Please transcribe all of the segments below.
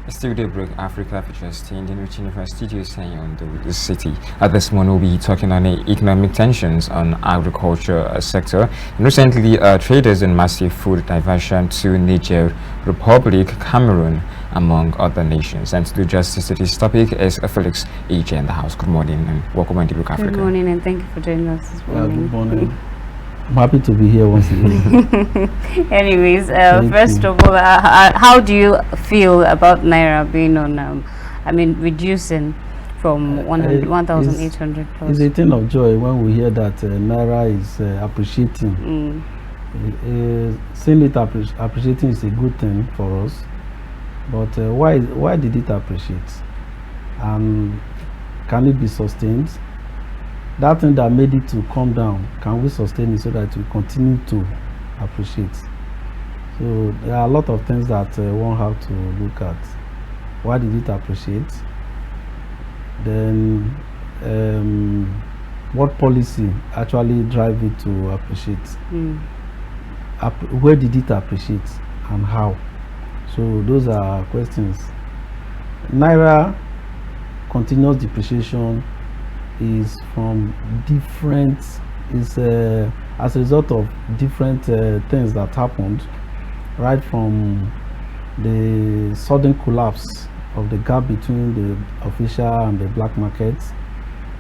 Still Daybreak Africa features staying in which university you say on the city. At this moment, we'll be talking on economic tensions on agriculture sector. Recently, traders in massive food diversion to Niger Republic, Cameroon, among other nations. And to discuss this topic is Felix, Ijeh in the house. Good morning and welcome on Daybreak Africa. Good morning and thank you for joining us this morning. Good morning. I'm happy to be here once again. Anyways, first of all, how do you feel about Naira being on, reducing from 1,800 plus? It's a thing of joy when we hear that Naira is appreciating. Seeing it appreciating is a good thing for us. But why did it appreciate? And can it be sustained? That thing that made it to come down, can we sustain it so that we continue to appreciate? So there are a lot of things that one have to look at. Why did it appreciate? Then what policy actually drive it to appreciate? Where did it appreciate and how? So those are questions. Naira continuous depreciation is from different, as a result of different things that happened, right from the sudden collapse of the gap between the official and the black markets,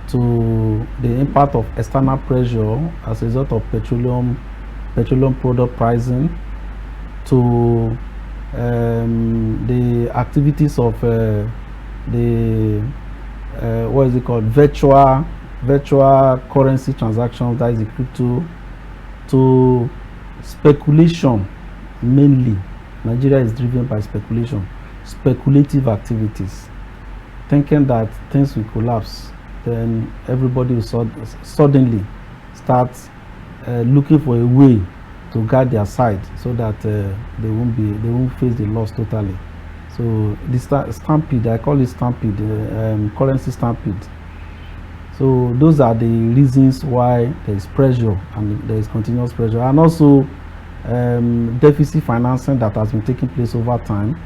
to the impact of external pressure as a result of petroleum product pricing, to the activities of what is it called, virtual currency transactions, that is the crypto, to speculation. Mainly Nigeria is driven by speculative activities, thinking that things will collapse, then everybody will suddenly start looking for a way to guard their side so that they won't face the loss totally. So this stampede, I call it stampede, currency stampede. So those are the reasons why there is pressure and there is continuous pressure, and also deficit financing that has been taking place over time.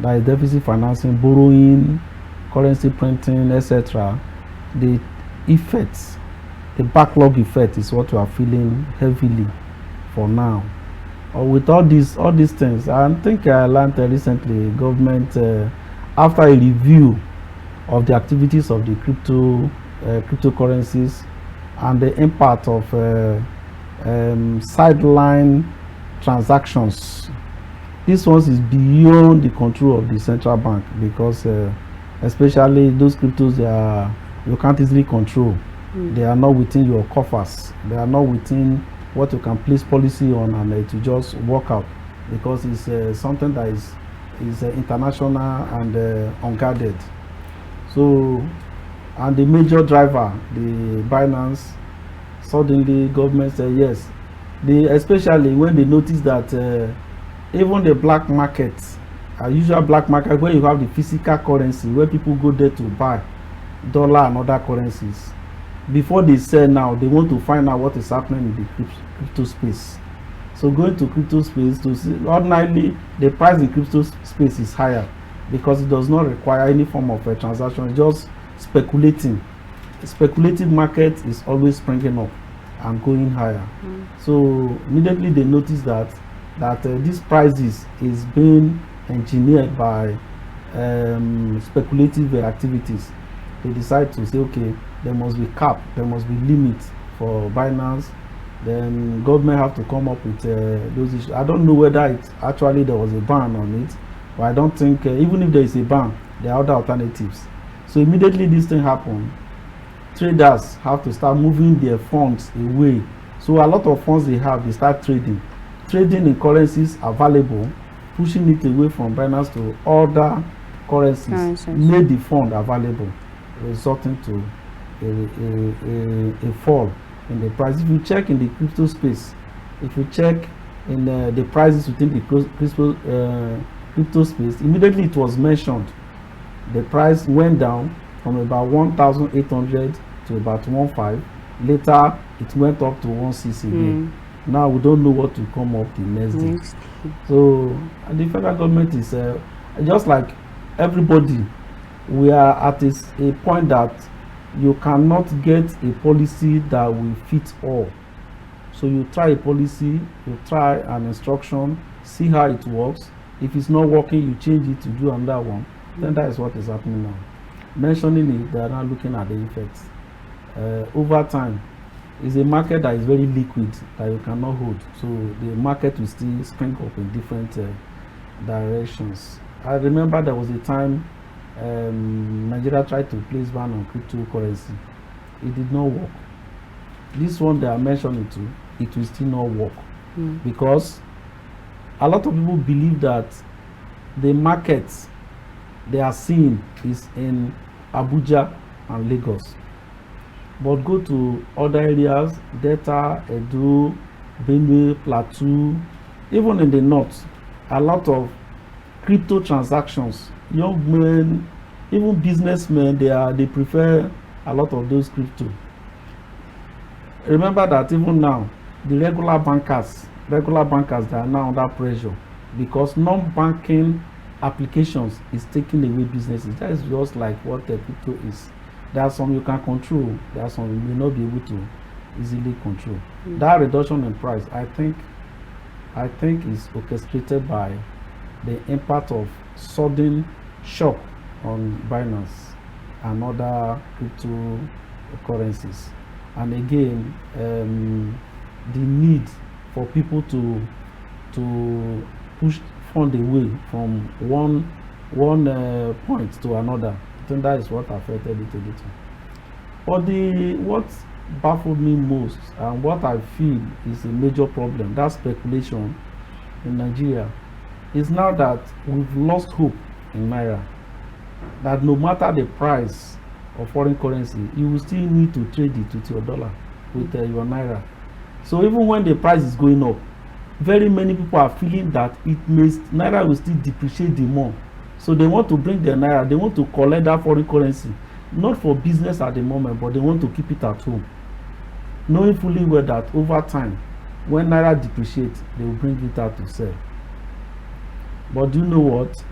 That is deficit financing, borrowing, currency printing, etc. The effects, the backlog effect is what we are feeling heavily for now. With all these things, I think I learned recently, government, after a review of the activities of the cryptocurrencies and the impact of sideline transactions, this one is beyond the control of the central bank, because especially those cryptos, you can't easily control. They are not within your coffers. They are not within what you can place policy on, and it will just work out, because it's something that is international and unguarded. So, and the major driver, the Binance, suddenly government said yes. Especially when they notice that even the black markets, usual black market where you have the physical currency, where people go there to buy dollar and other currencies, before they sell now, they want to find out what is happening in the crypto space. So going to crypto space to see, ordinarily the price in crypto space is higher because it does not require any form of a transaction. It's just speculating. The speculative market is always springing up and going higher. So immediately they notice that these prices is being engineered by speculative activities. They decide to say, okay, there must be cap, there must be limit for Binance. Then government have to come up with those issues. I don't know whether there was a ban on it, but I don't think even if there is a ban, there are other alternatives. So immediately this thing happened, traders have to start moving their funds away. So a lot of funds they have, they start trading in currencies available, pushing it away from Binance to other currencies, made the fund available, resulting to a fall in the price. If you check in the crypto space, if you check in the prices within the crypto space, immediately it was mentioned the price went down from about 1,800 to about 1,500. Later it went up to 1,600 again. Now we don't know what will come up the next day. So the federal government is just like everybody, we are at a point that you cannot get a policy that will fit all. So you try a policy, you try an instruction, see how it works. If it's not working, you change it to do another one. Then that is what is happening now. Mentioning it, they are now looking at the effects. Over time, it's a market that is very liquid, that you cannot hold. So the market will still spring up in different directions. I remember there was a time Nigeria tried to place ban on cryptocurrency. It did not work. This one they are mentioning too, it will still not work. Because a lot of people believe that the markets they are seeing is in Abuja and Lagos. But go to other areas, Delta, Edo, Benue, Plateau, even in the north, a lot of crypto transactions. Young men, even businessmen, they prefer a lot of those crypto. Remember that even now, the regular bankers, they are now under pressure because non-banking applications is taking away businesses. That is just like what the crypto is. There are some you can control, there are some you may not be able to easily control. That reduction in price, I think is orchestrated by the impact of sudden shock on Binance and other cryptocurrencies. And again, the need for people to push fund away from one point to another. I think that is what affected it a little. But what baffled me most and what I feel is a major problem, that speculation in Nigeria, is now that we've lost hope in Naira. That no matter the price of foreign currency, you will still need to trade it with your dollar, with your Naira. So even when the price is going up, very many people are feeling that Naira will still depreciate the more. So they want to bring their Naira, they want to collect that foreign currency, not for business at the moment, but they want to keep it at home, knowing fully well that over time, when Naira depreciates, they will bring it out to sell. But do you know what?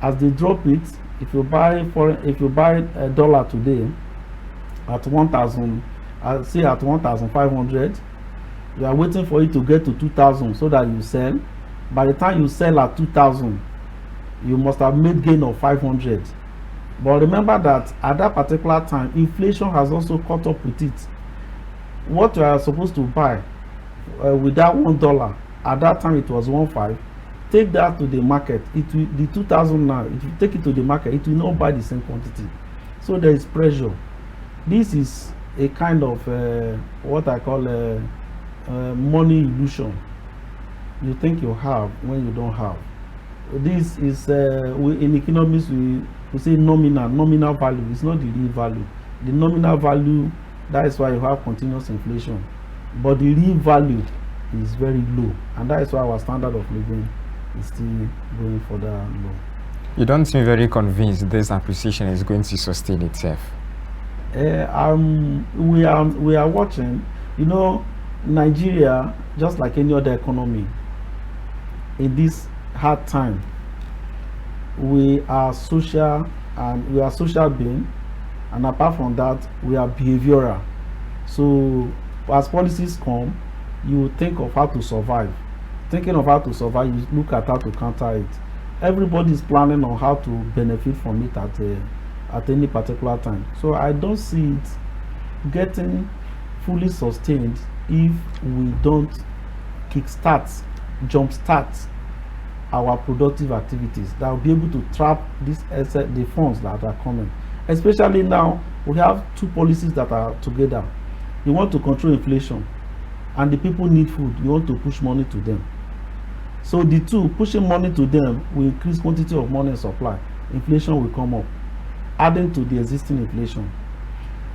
As they drop it, if you buy a dollar today at 1,000, say at 1,500, you are waiting for it to get to 2,000 so that you sell. By the time you sell at 2,000, you must have made gain of 500. But remember that at that particular time, inflation has also caught up with it. What you are supposed to buy with that $1, at that time it was 1.5. Take that to the market. It will, the 2,000 now, if you take it to the market, it will not buy the same quantity. So there is pressure. This is a kind of what I call money illusion. You think you have when you don't have. This is in economics we say nominal value. It's not the real value. The nominal value, that is why you have continuous inflation, but the real value is very low, and that is why our standard of living is still going further low. You don't seem very convinced this appreciation is going to sustain itself. We are watching. You know, Nigeria, just like any other economy, in this hard time, we are social being, and apart from that, we are behavioral. So as policies come, you think of how to survive. Thinking of how to survive, you look at how to counter it. Everybody is planning on how to benefit from it at any particular time. So I don't see it getting fully sustained if we don't jumpstart our productive activities that will be able to trap the funds that are coming. Especially now, we have two policies that are together. You want to control inflation, and the people need food. You want to push money to them. So the two, pushing money to them, will increase quantity of money and supply. Inflation will come up, adding to the existing inflation.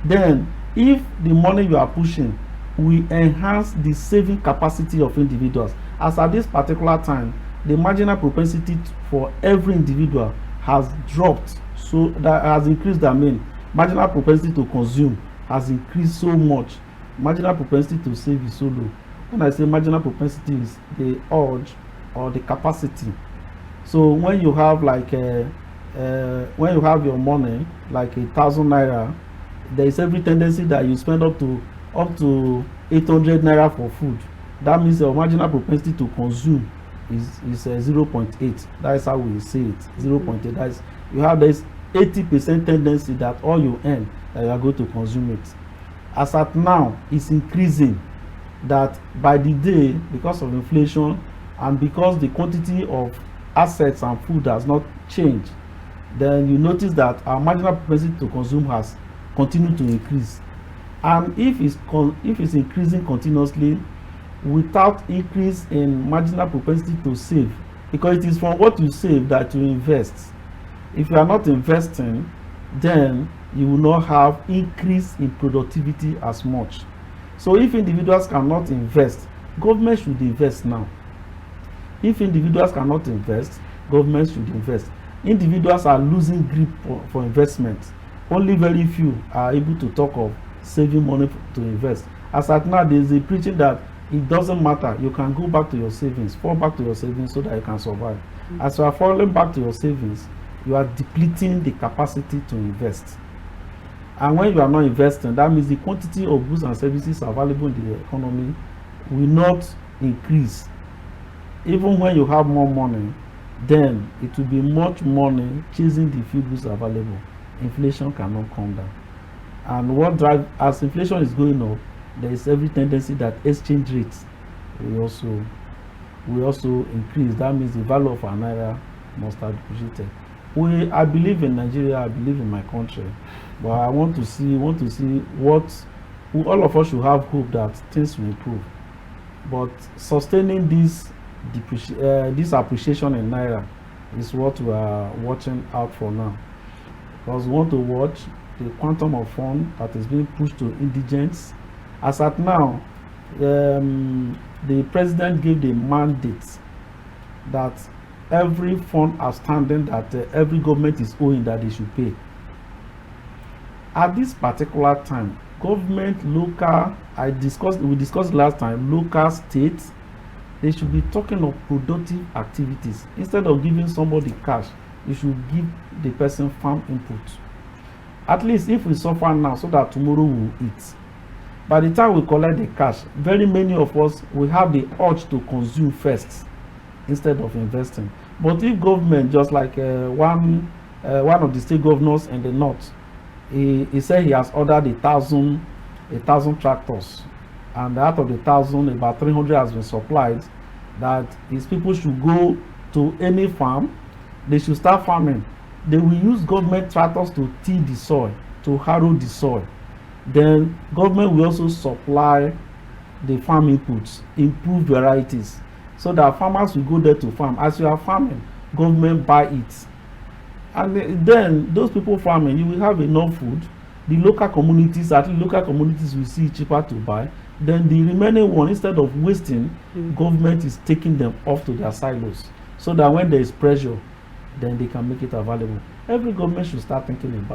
Then, if the money you are pushing will enhance the saving capacity of individuals, as at this particular time, the marginal propensity for every individual has dropped, so that has increased. Marginal propensity to consume has increased so much. Marginal propensity to save is so low. When I say marginal propensity, is the urge or the capacity. So when you have like when you have your money like 1,000 naira, there is every tendency that you spend up to 800 naira for food. That means your marginal propensity to consume is 0.8. That is how we say it, 0.8. That is, you have this 80% tendency that all you earn that you are going to consume it. As at now, it's increasing, that by the day, because of inflation and because the quantity of assets and food has not changed, then you notice that our marginal propensity to consume has continued to increase. And if it's increasing continuously without increase in marginal propensity to save, because it is from what you save that you invest. If you are not investing, then you will not have increase in productivity as much. So if individuals cannot invest, government should invest now. If individuals cannot invest, government should invest. Individuals are losing grip for investment. Only very few are able to talk of saving money to invest. As at now, there is a preaching that it doesn't matter, you can go back to your savings, fall back to your savings so that you can survive. As you are falling back to your savings, you are depleting the capacity to invest. And when you are not investing, that means the quantity of goods and services available in the economy will not increase. Even when you have more money, then it will be much money chasing the few goods available. Inflation cannot come down. And what drives, as inflation is going up, there is every tendency that exchange rates will also increase. That means the value of our naira must have depreciated. I believe in Nigeria, I believe in my country, but I want to see what all of us should have hope that things will improve. But sustaining this appreciation in naira is what we are watching out for now, because we want to watch the quantum of fund that is being pushed to indigents. As at now, the president gave the mandate that every fund outstanding that every government is owing, that they should pay. At this particular time, government, local, we discussed last time, local, states, they should be talking of productive activities. Instead of giving somebody cash, you should give the person farm input. At least if we suffer now, so that tomorrow we'll eat. By the time we collect the cash, very many of us will have the urge to consume first instead of investing. But if government, just like one of the state governors in the north, he said he has ordered 1,000 tractors, and out of the 1,000, about 300 has been supplied, that his people should go to any farm, they should start farming. They will use government tractors to till the soil, to harrow the soil. Then government will also supply the farm inputs, improved varieties, so that farmers will go there to farm. As you are farming, government buy it. And then those people farming, you will have enough food. The local communities, at least local communities will see it cheaper to buy. Then the remaining one, instead of wasting, government is taking them off to their silos, so that when there is pressure, then they can make it available. Every government should start thinking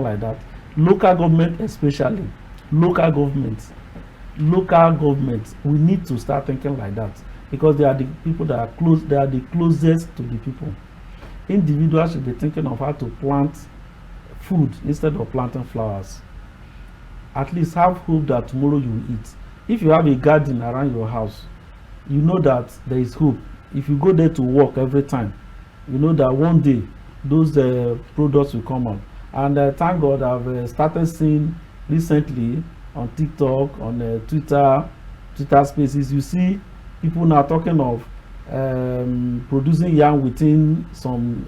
like that. Local government, especially local governments, we need to start thinking like that, because they are the people that are close. They are the closest to the people. Individuals should be thinking of how to plant food instead of planting flowers. At least have hope that tomorrow you will eat. If you have a garden around your house, you know that there is hope. If you go there to work every time, you know that one day those products will come out. And thank God, I've started seeing recently on TikTok, on Twitter Spaces, you see people now talking of producing yam within some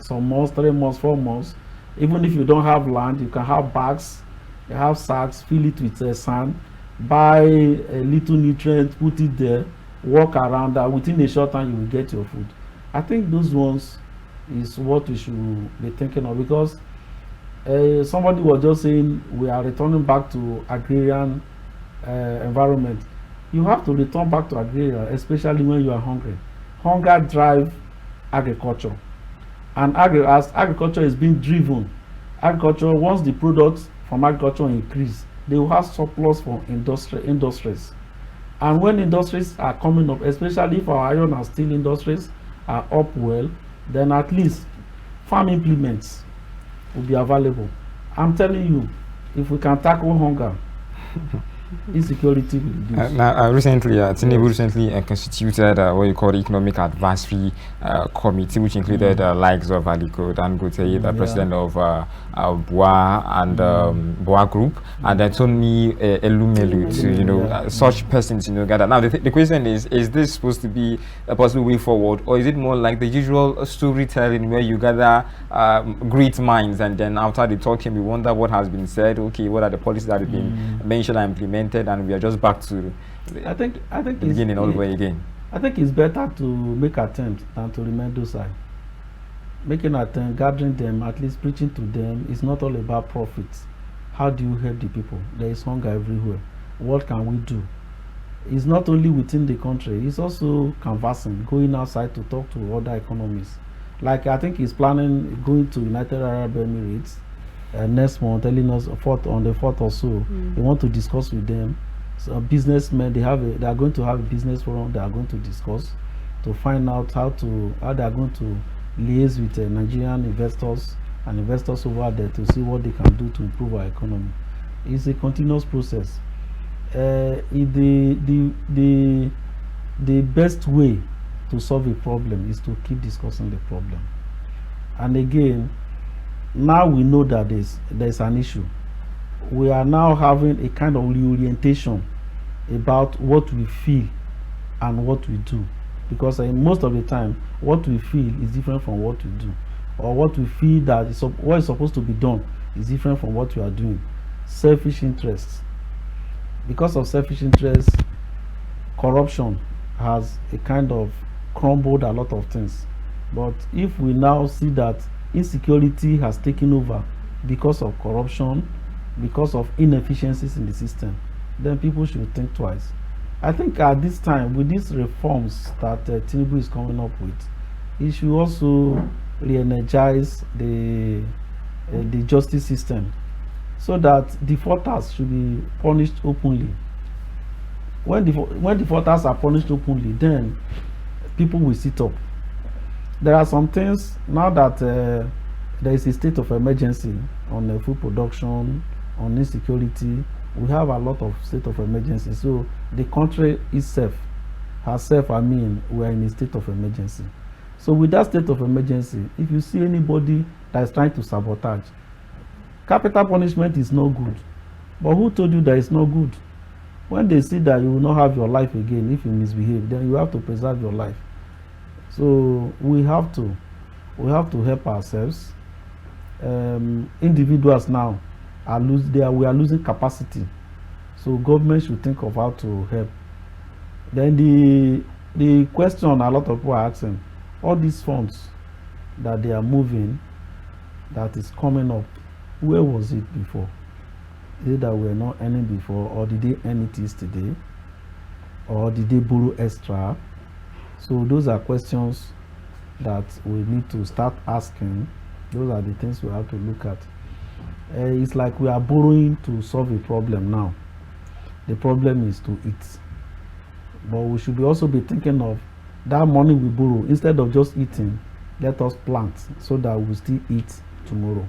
months, 3 months, 4 months. Even if you don't have land, you can have bags, you have sacks, fill it with sand, buy a little nutrient, put it there, walk around that. Within a short time, you will get your food. I think those ones is what we should be thinking of, because somebody was just saying we are returning back to agrarian environment. You have to return back to agrarian, especially when you are hungry. Hunger drives agriculture, and as agriculture is being driven, once the products from agriculture increase, they will have surplus for industries. And when industries are coming up, especially if our iron and steel industries are up well, then at least farm implements will be available. I'm telling you, if we can tackle hunger, insecurity will reduce. Recently, Tinubu recently constituted what you call the Economic Advisory Committee, which included likes of Aliko Dangote, the president of BUA and BUA Group, and then Tony Elumelu, to such persons, gather. Now, the question is this supposed to be a possible way forward, or is it more like the usual storytelling where you gather great minds, and then after the talking, we wonder what has been said? Okay, what are the policies that have been mentioned and implemented, and we are just back to the beginning all the way again. I think it's better to make attempts than to remain docile. Making attempt, gathering them, at least preaching to them, is not all about profits. How do you help the people? There is hunger everywhere. What can we do? It's not only within the country, it's also canvassing, going outside to talk to other economists. Like I think he's planning going to United Arab Emirates next month, telling us on the 4th or so. They want to discuss with them. So businessmen, they are going to have a business forum. They are going to discuss to find out how they are going to liaise with Nigerian investors and investors over there to see what they can do to improve our economy. It's a continuous process. The best way to solve a problem is to keep discussing the problem. And again, now we know that there's an issue. We are now having a kind of reorientation about what we feel and what we do, because most of the time what we feel is different from what we do, or what we feel that what is supposed to be done is different from what we are doing. Selfish interests. Because of selfish interests, corruption has a kind of crumbled a lot of things. But if we now see that insecurity has taken over because of corruption, because of inefficiencies in the system, then people should think twice. I think at this time, with these reforms that Tinubu is coming up with, he should also re-energize the justice system, so that defaulters should be punished openly. When defaulters are punished openly, then people will sit up. There are some things now that there is a state of emergency on food production, on insecurity. We have a lot of state of emergency. So the country itself, we are in a state of emergency. So with that state of emergency, if you see anybody that is trying to sabotage, capital punishment is no good. But who told you that it's not good? When they see that you will not have your life again if you misbehave, then you have to preserve your life. So we have to help ourselves. Individuals now we are losing capacity. So government should think of how to help. Then the question a lot of people are asking, all these funds that they are moving, that is coming up, where was it before? Is it that we are not earning before, or did they earn it yesterday, or did they borrow extra? So those are questions that we need to start asking. Those are the things we have to look at. It's like we are borrowing to solve a problem now. The problem is to eat. But we should also be thinking of that money we borrow, instead of just eating, let us plant so that we still eat tomorrow.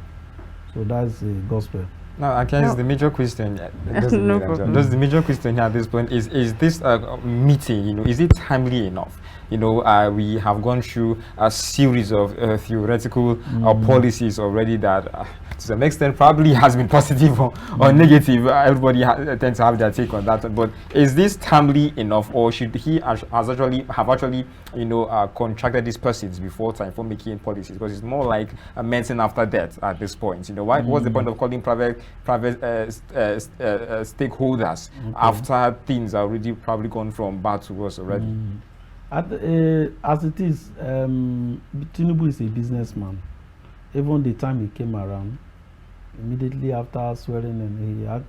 So that's the gospel. No, I guess the major question, the major question here at this point is this meeting, is it timely enough? We have gone through a series of theoretical policies already that to some extent probably has been positive or negative. Everybody tends to have their take on that. But is this timely enough, or should he have actually contracted these persons before time for making policies? Because it's more like a medicine after death at this point. What's the point of calling private stakeholders after things are already probably gone from bad to worse already? As it is, Tinubu is a businessman. Even the time he came around, immediately after swearing in,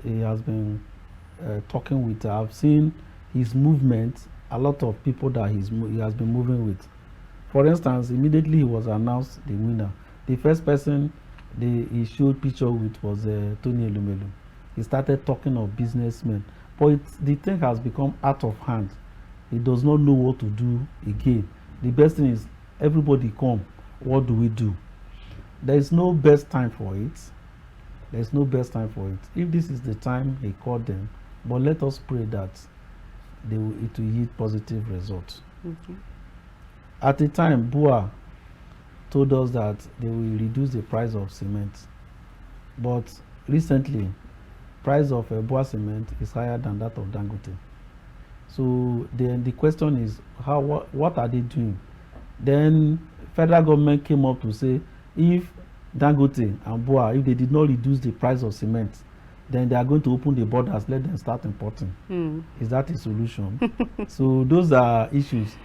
he has been talking with. I've seen his movement, a lot of people that he has been moving with. For instance, immediately he was announced the winner, the first person he showed picture with was Tony Elumelu. He started talking of businessmen, but the thing has become out of hand. He does not know what to do again. The best thing is, everybody come, what do we do? There is no best time for it. There is no best time for it. If this is the time, he called them. But let us pray that it will yield positive results. At the time, BUA told us that they will reduce the price of cement. But recently, price of BUA cement is higher than that of Dangote. So then the question is, what are they doing? Then federal government came up to say, if Dangote and BUA, if they did not reduce the price of cement, then they are going to open the borders, let them start importing. Is that a solution? So those are issues.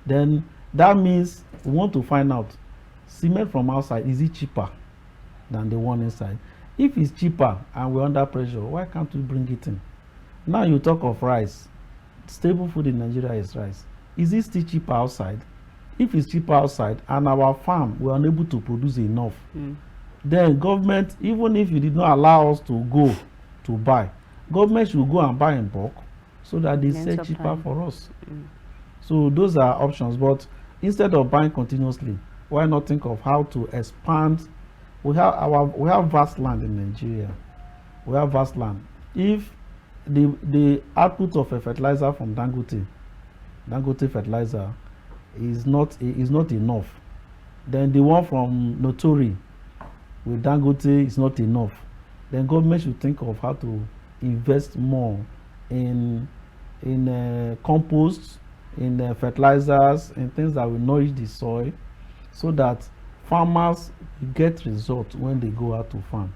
Then that means we want to find out, cement from outside, is it cheaper than the one inside? If it's cheaper and we're under pressure, why can't we bring it in? Now you talk of rice. Staple food in Nigeria is rice. Is it still cheaper outside? If it's cheaper outside and our farm we're unable to produce enough, then government, even if you did not allow us to go to buy, government should go and buy in bulk so that they sell cheaper for us. So those are options. But instead of buying continuously, why not think of how to expand? We have vast land in Nigeria. We have vast land. If the output of a fertilizer from Dangote fertilizer is not enough, then the one from Notori with Dangote is not enough, then government should think of how to invest more in compost, in fertilizers, and things that will nourish the soil, so that farmers get results when they go out to farm.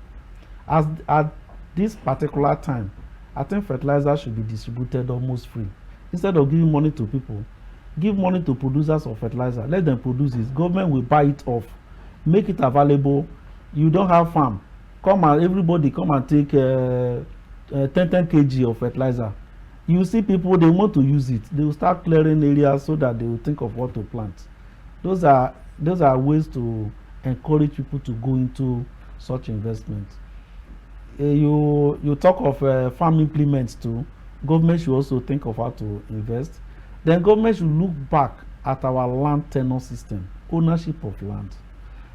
At this particular time, I think fertilizer should be distributed almost free. Instead of giving money to people, give money to producers of fertilizer. Let them produce it. Government will buy it off, make it available. You don't have farm, everybody come and take 10 kg of fertilizer. You see people, they want to use it. They will start clearing areas so that they will think of what to plant. Those are ways to encourage people to go into such investment. You talk of farm implements too. Government should also think of how to invest. Then government should look back at our land tenure system, ownership of land.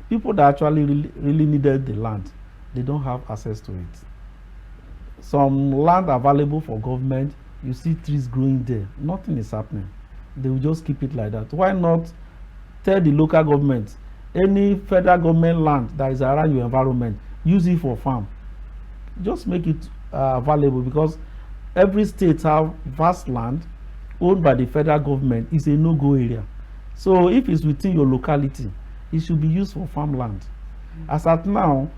People that actually really needed the land, they don't have access to it. Some land available for government, you see trees growing there, nothing is happening. They will just keep it like that. Why not tell the local government, any federal government land that is around your environment, use it for farm. Just make it available, because every state have vast land owned by the federal government. Is a no-go area. So if it's within your locality, it should be used for farmland. As at now,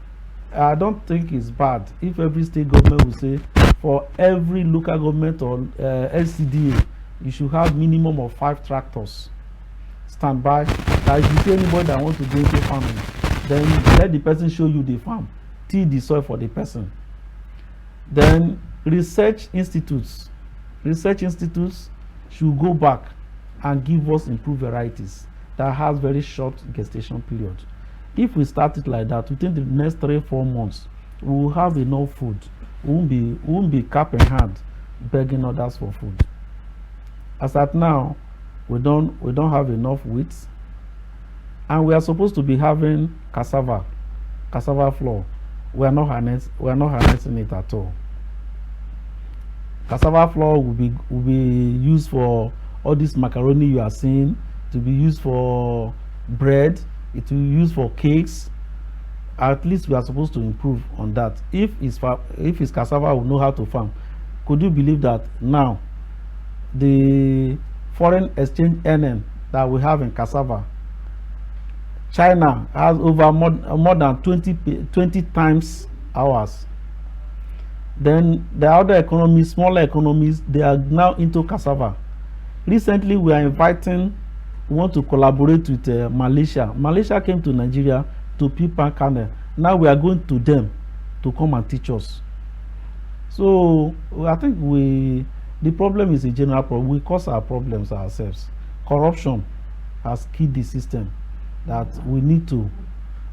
I don't think it's bad if every state government will say, for every local government or LCDA, you should have minimum of 5 tractors standby. That if you see anybody that wants to go into farming, then let the person show you the farm, till the soil for the person. Then research institutes should go back and give us improved varieties that has very short gestation period. If we start it like that, within the next 3-4 months, we will have enough food. We won't be cap in hand begging others for food. As at now, we don't have enough wheat, and we are supposed to be having cassava flour. We are not harnessing it at all. Cassava flour will be used for all this macaroni you are seeing, to be used for bread, it will be used for cakes. At least we are supposed to improve on that. If it's cassava, we know how to farm. Could you believe that now the foreign exchange earning that we have in cassava, China has over more than 20 times ours. Then the other economies, smaller economies, they are now into cassava. Recently, we want to collaborate with Malaysia. Malaysia came to Nigeria to pick palm kernel. Now we are going to them to come and teach us. So I think the problem is a general problem. We cause our problems ourselves. Corruption has killed the system. That we need to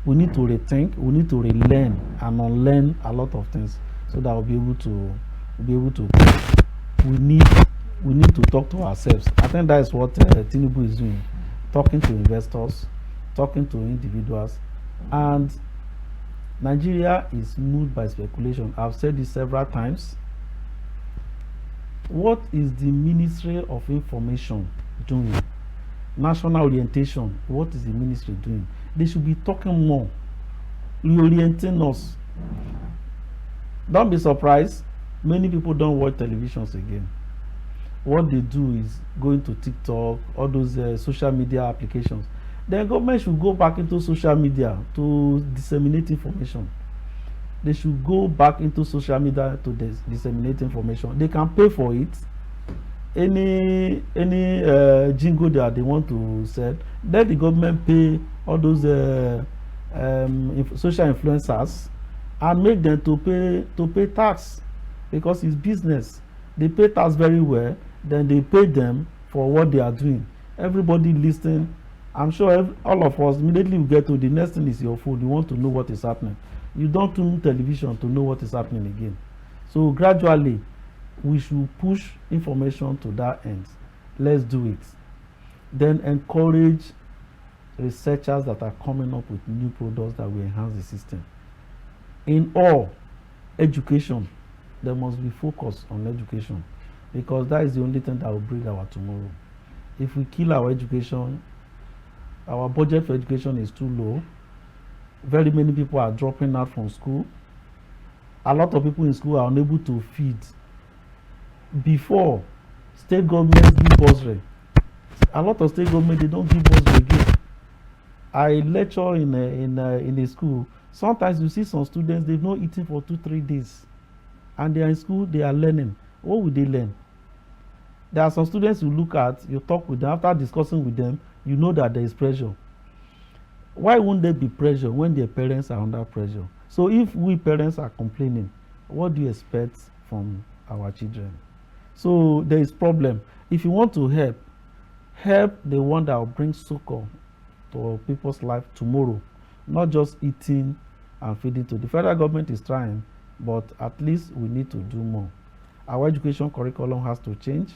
rethink, we need to relearn and unlearn a lot of things, so that we'll be able to we need to talk to ourselves. I think that is what Tinubu is doing, talking to investors, talking to individuals, And Nigeria is moved by speculation. I've said this several times. What is the Ministry of Information doing? National orientation, what is the ministry doing? They should be talking more, reorienting us. Don't be surprised, many people don't watch televisions again. What they do is going to TikTok, all those social media applications. Then government should go back into social media to disseminate information. They should go back into social media to disseminate information. They can pay for it. Any jingle that they want to sell, let the government pay all those social influencers and make them to pay tax, because it's business. They pay tax very well, then they pay them for what they are doing. Everybody listening, I'm sure all of us immediately we get to the next thing is your food. You want to know what is happening. You don't tune in television to know what is happening again. So gradually we should push information to that end. Let's do it. Then encourage researchers that are coming up with new products that will enhance the system. In all, education, there must be focus on education, because that is the only thing that will bring our tomorrow. If we kill our education, our budget for education is too low. Very many people are dropping out from school. A lot of people in school are unable to feed. Before, state governments give bursary. A lot of state government, they don't give bursary again. I lecture in a school. Sometimes you see some students, they've not eaten for 2-3 days, and they are in school, they are learning. What will they learn? There are some students you look at, you talk with them, after discussing with them, you know that there is pressure. Why won't there be pressure when their parents are under pressure? So if we parents are complaining, what do you expect from our children? So there is problem. If you want to help the one that will bring succor to people's life tomorrow, not just eating and feeding to. The federal government is trying, but at least we need to do more. Our education curriculum has to change.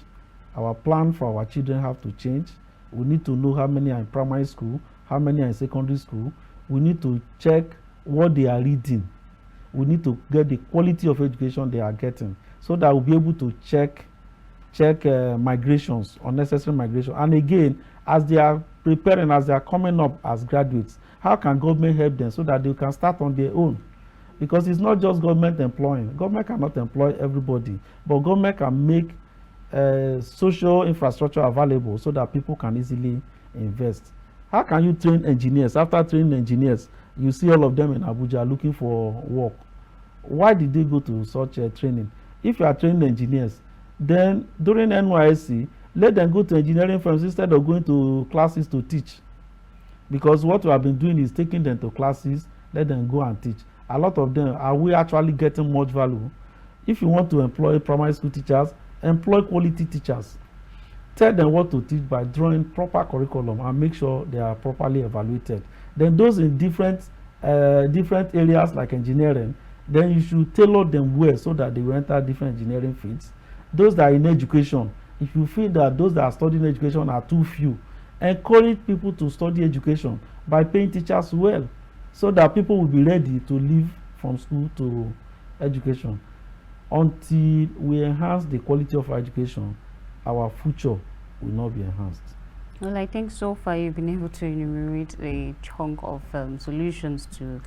Our plan for our children have to change. We need to know how many are in primary school, how many are in secondary school. We need to check what they are reading. We need to get the quality of education they are getting, so that we'll be able to check migrations, unnecessary migration. And again, as they are preparing, as they are coming up as graduates, how can government help them so that they can start on their own? Because it's not just government employing. Government cannot employ everybody, but government can make social infrastructure available so that people can easily invest. How can you train engineers? After training engineers, you see all of them in Abuja looking for work. Why did they go to such a training? If you are training engineers, then during NYSC, let them go to engineering firms instead of going to classes to teach. Because what we have been doing is taking them to classes, let them go and teach. A lot of them, are we actually getting much value? If you want to employ primary school teachers, employ quality teachers. Tell them what to teach by drawing proper curriculum and make sure they are properly evaluated. Then those in different areas like engineering, then you should tailor them well so that they will enter different engineering fields. Those that are in education, if you feel that those that are studying education are too few, encourage people to study education by paying teachers well, so that people will be ready to leave from school to education. Until we enhance the quality of our education, our future will not be enhanced. Well, I think so far you've been able to enumerate a chunk of solutions to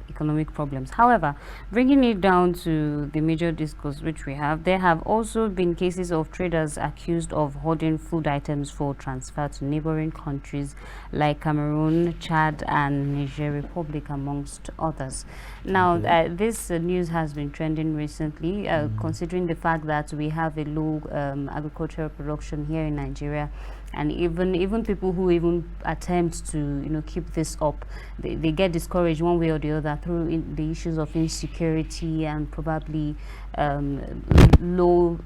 economic problems. However, bringing it down to the major discourse which we have, there have also been cases of traders accused of hoarding food items for transfer to neighboring countries like Cameroon, Chad, and Niger Republic, amongst others. Now, this news has been trending recently, considering the fact that we have a low agricultural production here in Nigeria. And even people who even attempt to keep this up, they get discouraged one way or the other through the issues of insecurity and probably low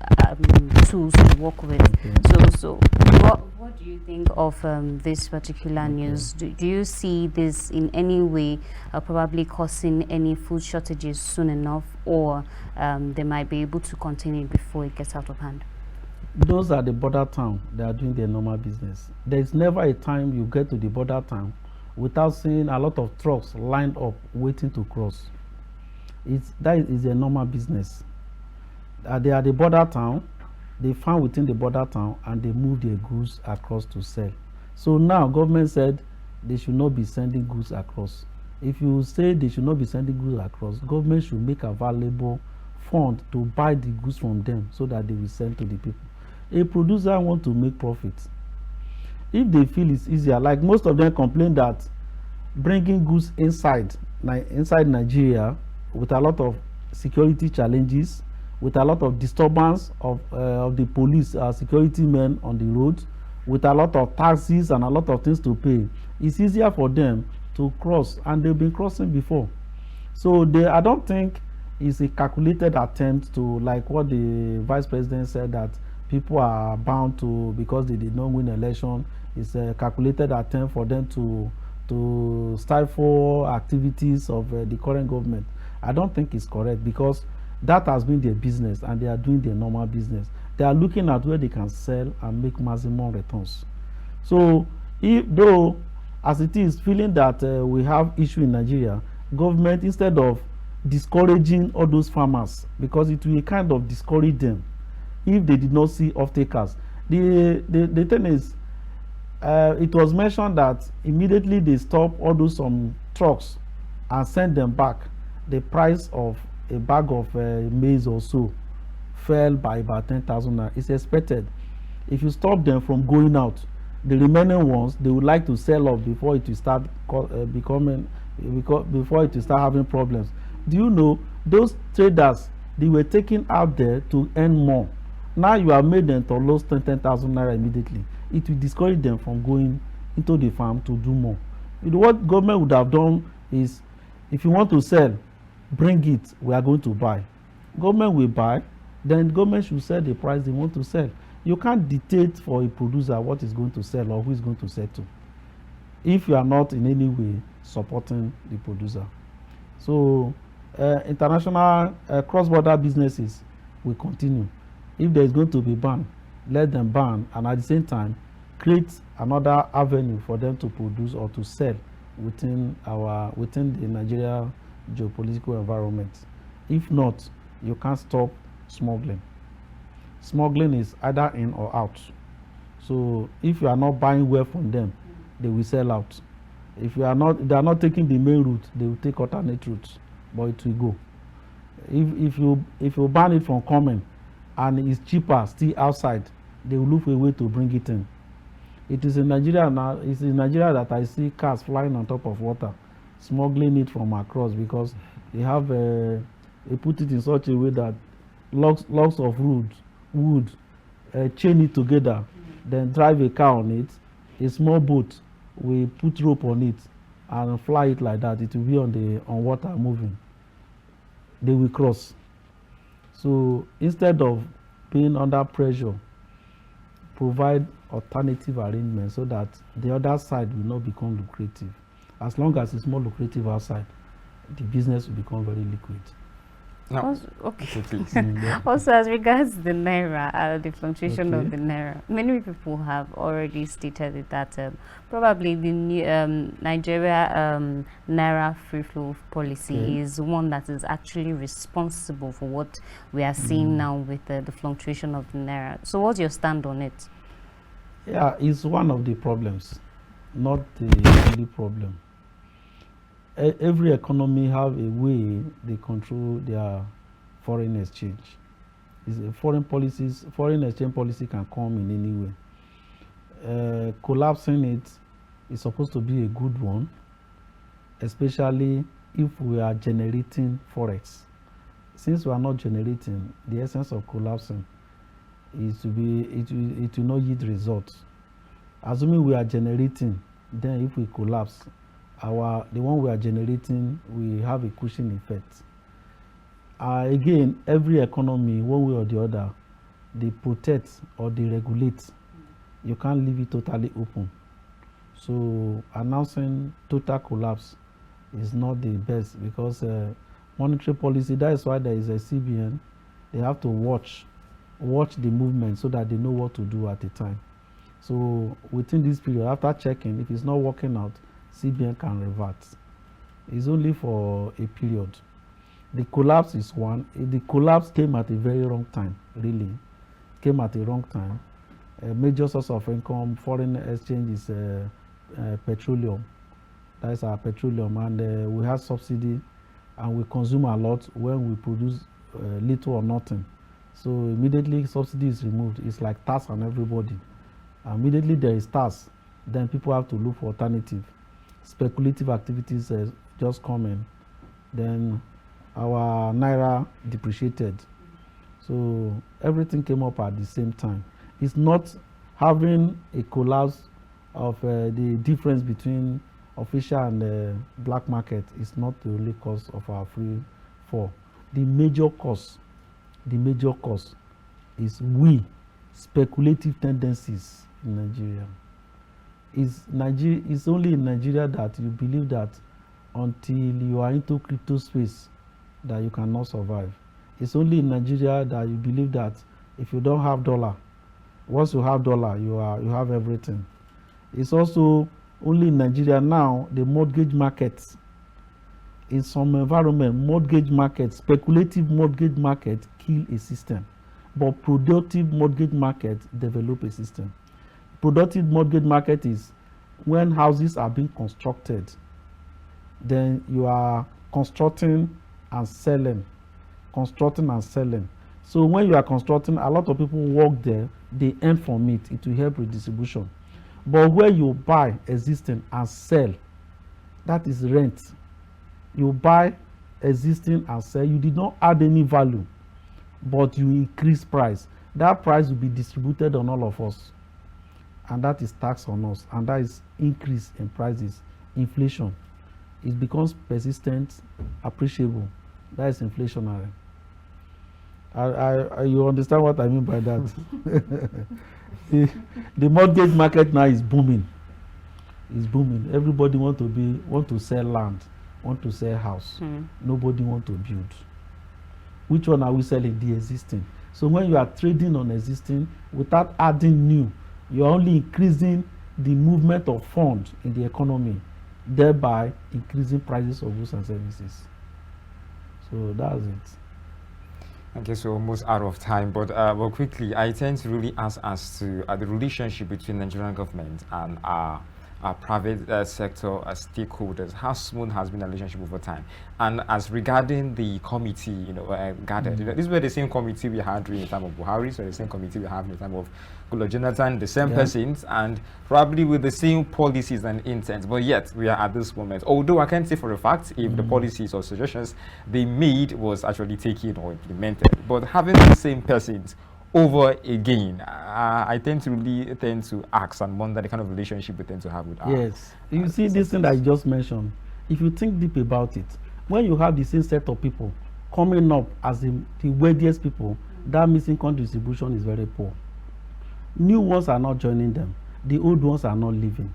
tools to work with. So what do you think of this particular news? Do you see this in any way probably causing any food shortages soon enough, or they might be able to contain it before it gets out of hand? Those are the border town, they are doing their normal business. There is never a time you get to the border town without seeing a lot of trucks lined up waiting to cross. That is a normal business. They are the border town, they farm within the border town and they move their goods across to sell. So now government said they should not be sending goods across. If you say they should not be sending goods across, government should make available fund to buy the goods from them so that they will send to the people. A producer want to make profit. If they feel it's easier, like most of them complain that bringing goods inside Nigeria with a lot of security challenges, with a lot of disturbance of the police security men on the road, with a lot of taxes and a lot of things to pay, it's easier for them to cross, and they've been crossing before. So I don't think it's a calculated attempt to, like what the vice president said, that people are bound to, because they did not win election, it's a calculated attempt for them to stifle activities of the current government. I don't think it's correct, because that has been their business and they are doing their normal business. They are looking at where they can sell and make maximum returns. So though as it is, feeling that we have issue in Nigeria, government, instead of discouraging all those farmers, because it will kind of discourage them if they did not see off-takers. The thing is, it was mentioned that immediately they stop all those trucks and send them back, the price of a bag of maize or so fell by about 10,000 naira. It's expected. If you stop them from going out, the remaining ones, they would like to sell off before it will start before it will start having problems. Do you know those traders, they were taken out there to earn more. Now you have made them to lose 10,000 naira immediately. It will discourage them from going into the farm to do more. What government would have done is, if you want to sell, bring it, we are going to buy. Government will buy, then government should sell the price they want to sell. You can't dictate for a producer what is going to sell or who is going to sell to, if you are not in any way supporting the producer. So international cross-border businesses will continue. If there is going to be ban, let them ban, and at the same time create another avenue for them to produce or to sell within the Nigeria geopolitical environment. If not, you can't stop smuggling. Smuggling is either in or out. So if you are not buying well from them, they will sell out. If they are not taking the main route, they will take alternate routes, but it will go. If you ban it from coming and it's cheaper still outside, they will look for a way to bring it in. It is in Nigeria now. It's in Nigeria that I see cars flying on top of water, smuggling it from across, because they put it in such a way that logs of wood chain it together, then drive a car on it. A small boat, we put rope on it and fly it like that. It will be on water moving. They will cross. So instead of being under pressure, provide alternative arrangements so that the other side will not become lucrative. As long as it's more lucrative outside, the business will become very liquid. No. Also, okay. Also, as regards the naira, the fluctuation of the naira, many people have already stated it that probably the Nigeria naira free flow policy is one that is actually responsible for what we are seeing now with the fluctuation of the naira. So, what's your stand on it? Yeah, it's one of the problems, not the only problem. Every economy have a way they control their foreign exchange. Foreign exchange policy can come in any way. Collapsing it is supposed to be a good one, especially if we are generating forex. Since we are not generating, the essence of collapsing is it will not yield results. Assuming we are generating, then if we collapse, the one we are generating will have a cushion effect. Again, every economy, one way or the other, they protect or they regulate. You can't leave it totally open. So announcing total collapse is not the best, because monetary policy, that is why there is a CBN. They have to watch the movement so that they know what to do at the time. So within this period, after checking, if it's not working out, CBN can revert. It's only for a period. The collapse is one. The collapse came at a very wrong time, really. Came at a wrong time. A major source of income, foreign exchange is petroleum. That is our petroleum, and we have subsidy, and we consume a lot when we produce little or nothing. So immediately subsidy is removed. It's like tax on everybody. Immediately there is tax, then people have to look for alternative. Speculative activities just come in. Then our naira depreciated. So everything came up at the same time. It's not having a collapse of the difference between official and black market is not the only cause of our free fall. The major cause is speculative tendencies in Nigeria. It's only in Nigeria that you believe that until you are into crypto space that you cannot survive. It's only in Nigeria that you believe that if you don't have dollar, once you have dollar, you have everything. It's also only in Nigeria now, the mortgage markets, in some environment, speculative mortgage market kill a system, but productive mortgage market develop a system. Productive mortgage market is when houses are being constructed, then you are constructing and selling. So when you are constructing, a lot of people work there, they earn from it. It will help redistribution. But where you buy existing and sell, that is rent. You buy existing and sell, you did not add any value, but you increase price. That price will be distributed on all of us, and that is tax on us, and that is increase in prices, inflation. It becomes persistent, appreciable. That is inflationary. You understand what I mean by that? The mortgage market now is booming. It's booming. Everybody want to sell land, want to sell house. Nobody want to build. Which one are we selling? The existing. So when you are trading on existing without adding new, you are only increasing the movement of funds in the economy, thereby increasing prices of goods and services. So that's it. Okay, so almost out of time, but quickly, I tend to really ask as to the relationship between Nigerian government and our private sector stakeholders. How smooth has been the relationship over time? And as regarding the committee, gathered, these were the same committee we had during the time of Buhari, so the same committee we have in the time of Goodluck Jonathan, the same persons, and probably with the same policies and intents, but yet we are at this moment. Although I can't say for a fact if the policies or suggestions they made was actually taken or implemented, but having the same persons over again, I tend to ask and wonder the kind of relationship we tend to have with our. Yes, you see this thing that I just mentioned. If you think deep about it, when you have the same set of people coming up as the wealthiest people, that means income distribution is very poor. New ones are not joining them. The old ones are not leaving.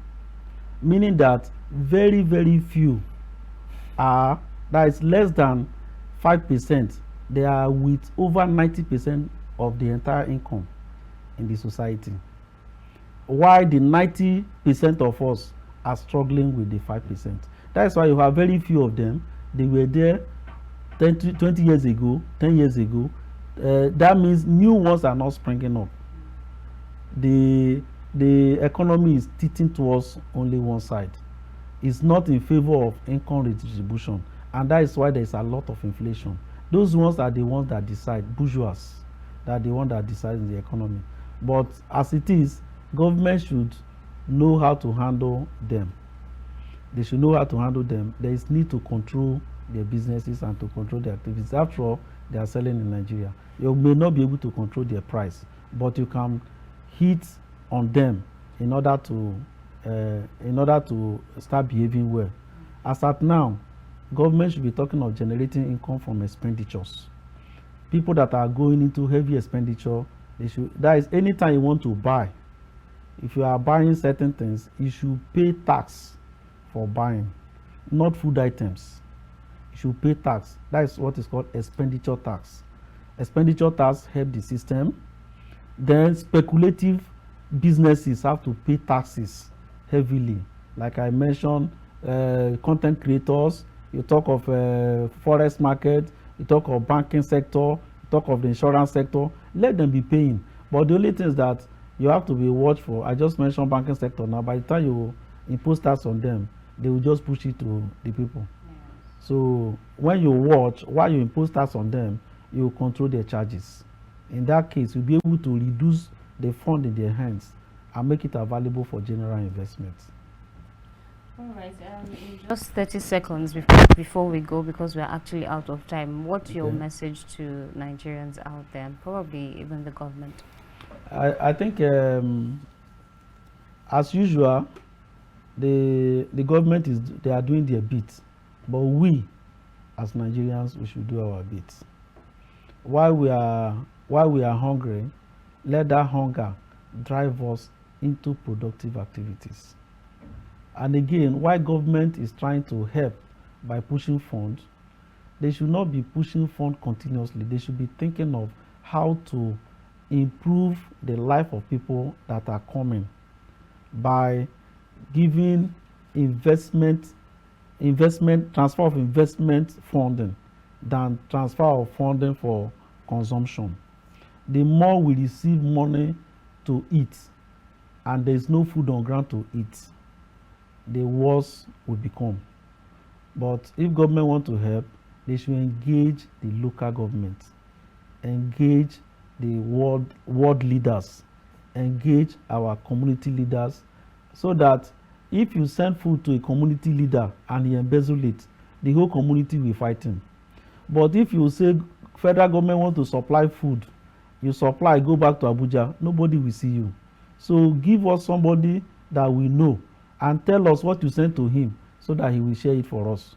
Meaning that very, very few are, that is less than 5%, they are with over 90% of the entire income in the society. While the 90% of us are struggling with the 5%. That's why you have very few of them. They were there 20 years ago, 10 years ago. That means new ones are not springing up. The economy is tilting towards only one side. It's not in favor of income redistribution, and that is why there is a lot of inflation. Those ones are the ones that decide, bourgeois, that are the ones that decide in the economy. But as it is, government should know how to handle them. They should know how to handle them. There is need to control their businesses and to control their activities. After all, they are selling in Nigeria. You may not be able to control their price, but you can hit on them in order to start behaving well. As at now, government should be talking of generating income from expenditures. People that are going into heavy expenditure, that is, anytime you want to buy, if you are buying certain things, you should pay tax for buying, not food items. You should pay tax. That is what is called expenditure tax. Expenditure tax help the system. Then speculative businesses have to pay taxes heavily. Like I mentioned, content creators, you talk of forest market, you talk of banking sector, you talk of the insurance sector. Let them be paying. But the only thing is that you have to be watchful. I just mentioned banking sector now. By the time you impose tax on them, they will just push it to the people. Yes. So when you watch, while you impose tax on them, you control their charges. In that case, you'll be able to reduce the fund in their hands and make it available for general investments. All right, in just 30 seconds before we go, because we're actually out of time, what's your message to Nigerians out there, and probably even the government? I think, as usual, the government they are doing their bit, but we, as Nigerians, we should do our bit. While we are hungry, let that hunger drive us into productive activities. And again, while government is trying to help by pushing funds, they should not be pushing funds continuously. They should be thinking of how to improve the life of people that are coming by giving transfer of investment funding than transfer of funding for consumption. The more we receive money to eat and there is no food on ground to eat, the worse will become. But if government want to help, they should engage the local government, engage the world leaders, engage our community leaders, so that if you send food to a community leader and he embezzle it, the whole community will fight him. But if you say federal government want to supply food, you supply, go back to Abuja, nobody will see you. So give us somebody that we know and tell us what you sent to him, so that he will share it for us.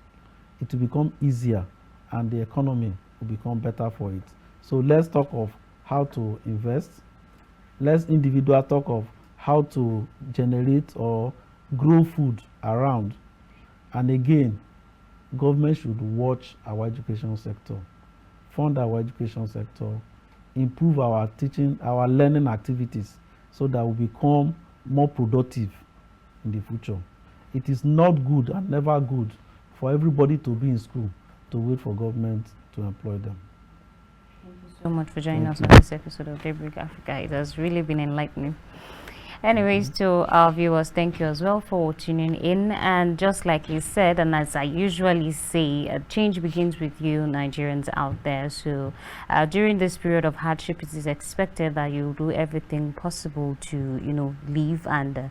It will become easier and the economy will become better for it. So let's talk of how to invest. Let's individual talk of how to generate or grow food around. And again, government should watch our education sector, fund our education sector, improve our teaching, our learning activities, so that we become more productive in the future. It is not good and never good for everybody to be in school to wait for government to employ them. Thank you so much for joining us on this episode of Daybreak Africa. It has really been enlightening. Anyways, to our viewers, thank you as well for tuning in. And just like he said, and as I usually say, change begins with you, Nigerians out there. So during this period of hardship, it is expected that you do everything possible to, live and,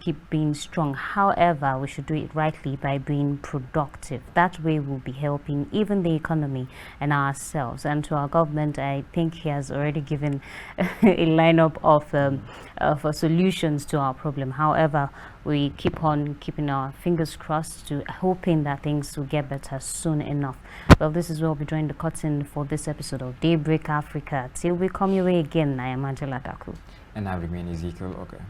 keep being strong. However, we should do it rightly by being productive. That way we'll be helping even the economy and ourselves. And to our government, I think he has already given a lineup of solutions to our problem. However, we keep on keeping our fingers crossed, to hoping that things will get better soon enough. Well, this is where we'll be drawing the curtain for this episode of Daybreak Africa. Till we come your way again, I am Angela Daku. And I remain Ezekiel Ogar.